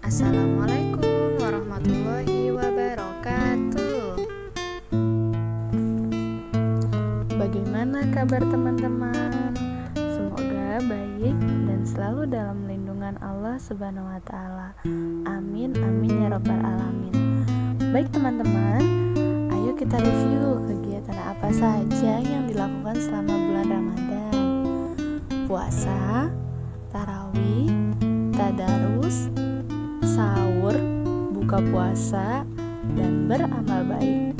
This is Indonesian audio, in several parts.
Assalamualaikum warahmatullahi wabarakatuh. Bagaimana kabar teman-teman? Semoga baik dan selalu dalam lindungan Allah Subhanahu wa taala. Amin amin ya rabbal alamin. Baik teman-teman, ayo kita review kegiatan apa saja yang dilakukan selama bulan Ramadan. Puasa, tarawih, tadarus, sahur, buka puasa, dan beramal baik.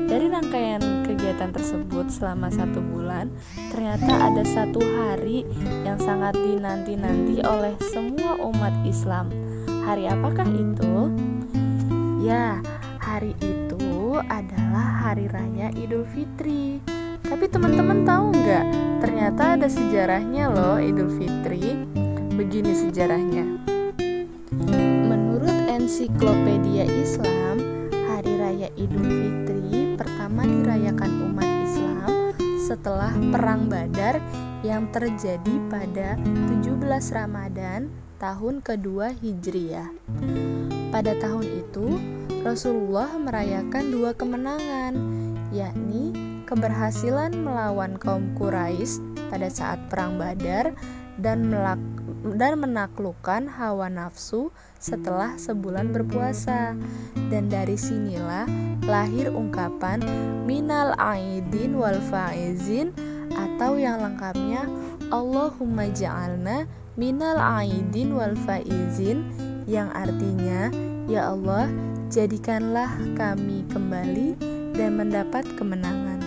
Dari rangkaian kegiatan tersebut selama 1 bulan, ternyata ada satu hari yang sangat dinanti-nanti oleh semua umat Islam. Hari apakah itu? Ya, hari itu adalah Hari Raya Idul Fitri. Tapi teman-teman tahu nggak? Ternyata ada sejarahnya loh Idul Fitri. Begini sejarahnya. Menurut Ensiklopedia Islam, Hari Raya Idul Fitri pertama dirayakan umat Islam setelah Perang Badar yang terjadi pada 17 Ramadan tahun kedua Hijriyah. Pada tahun itu, Rasulullah merayakan 2 kemenangan, yakni keberhasilan melawan kaum Quraisy pada saat Perang Badar dan menaklukkan hawa nafsu setelah sebulan berpuasa. Dan dari sinilah lahir ungkapan minal aidin wal faizin, atau yang lengkapnya Allahumma ja'alna minal aidin wal faizin, yang artinya ya Allah, jadikanlah kami kembali dan mendapat kemenangan.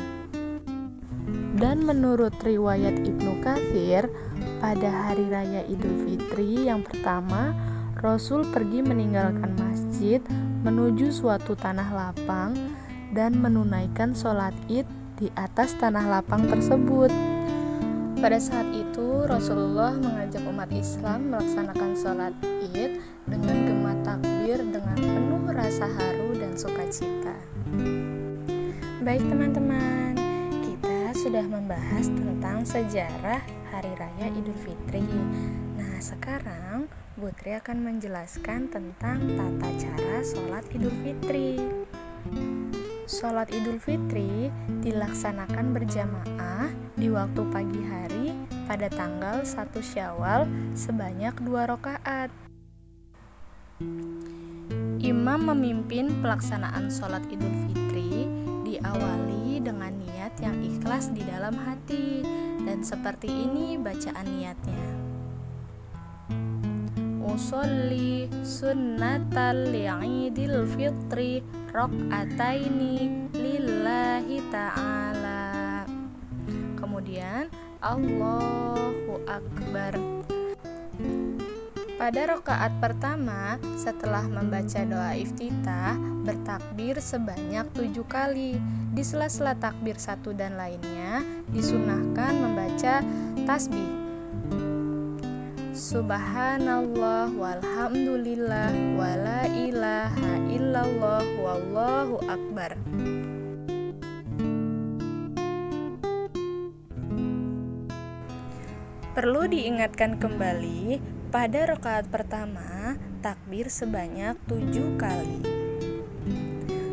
Dan menurut riwayat Ibnu Katsir, pada hari raya Idul Fitri yang pertama, Rasul pergi meninggalkan masjid menuju suatu tanah lapang dan menunaikan sholat id di atas tanah lapang tersebut. Pada saat itu, Rasulullah mengajak umat Islam melaksanakan sholat id dengan gema takbir dengan penuh rasa haru dan sukacita. Baik teman-teman, kita sudah membahas tentang sejarah Hari Raya Idul Fitri. Nah, sekarang Putri akan menjelaskan tentang tata cara sholat Idul Fitri. Sholat Idul Fitri dilaksanakan berjamaah di waktu pagi hari pada tanggal 1 Syawal sebanyak 2 rakaat. Imam memimpin pelaksanaan sholat Idul Fitri diawali dengan niat yang ikhlas di dalam hati, dan seperti ini bacaan niatnya. Usolli sunnatal li'idil fitri rok'ataini lillahi ta'ala. Kemudian Allahu Akbar. Pada rakaat pertama, setelah membaca doa iftitah, bertakbir sebanyak 7 kali. Di sela-sela takbir 1 dan lainnya, disunahkan membaca tasbih. Subhanallah walhamdulillah wala ilaha illallah wallahu akbar. Perlu diingatkan kembali, pada rakaat pertama, takbir sebanyak 7 kali.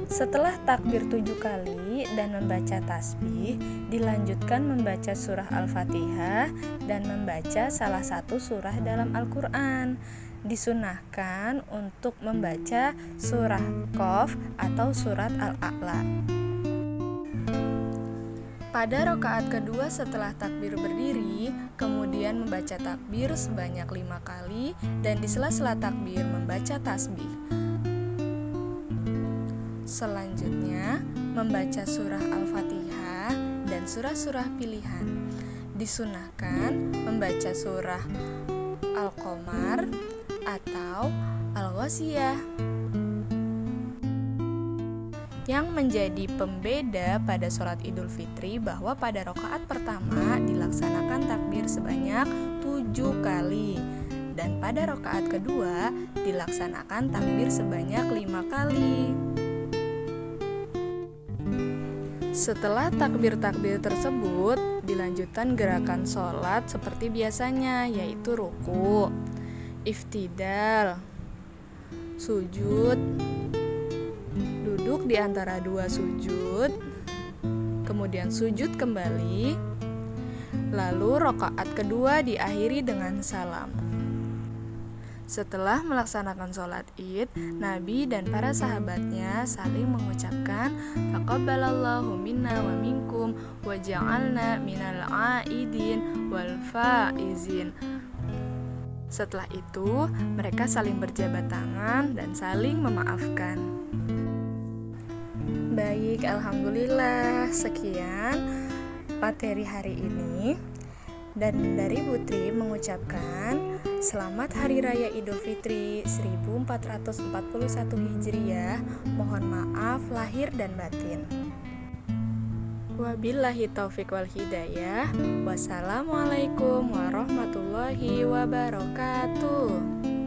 Setelah takbir 7 kali dan membaca tasbih, dilanjutkan membaca surah Al-Fatihah dan membaca salah satu surah dalam Al-Quran. Disunahkan untuk membaca surah Qaf atau surat Al-A'la. Pada rakaat kedua setelah takbir berdiri, kemudian membaca takbir sebanyak 5 kali dan di sela-sela takbir membaca tasbih. Selanjutnya, membaca surah Al-Fatihah dan surah-surah pilihan. Disunahkan membaca surah Al-Qamar atau Al-Ghasyiyah. Yang menjadi pembeda pada sholat Idul Fitri bahwa pada rakaat pertama dilaksanakan takbir sebanyak 7 kali dan pada rakaat kedua dilaksanakan takbir sebanyak 5 kali. Setelah takbir-takbir tersebut, dilanjutkan gerakan sholat seperti biasanya, yaitu ruku, iftidal, sujud, duduk di antara dua sujud, kemudian sujud kembali, lalu rakaat kedua diakhiri dengan salam. Setelah melaksanakan sholat id, Nabi dan para sahabatnya saling mengucapkan taqabbalallahu minna wa minkum wa ja'alna minal aidin wal faizin. Setelah itu, mereka saling berjabat tangan dan saling memaafkan. Baik, alhamdulillah, sekian materi hari ini. Dan dari Putri mengucapkan selamat Hari Raya Idul Fitri 1441 Hijriah. Mohon maaf lahir dan batin. Wabillahi taufik wal hidayah. Wassalamualaikum warahmatullahi wabarakatuh.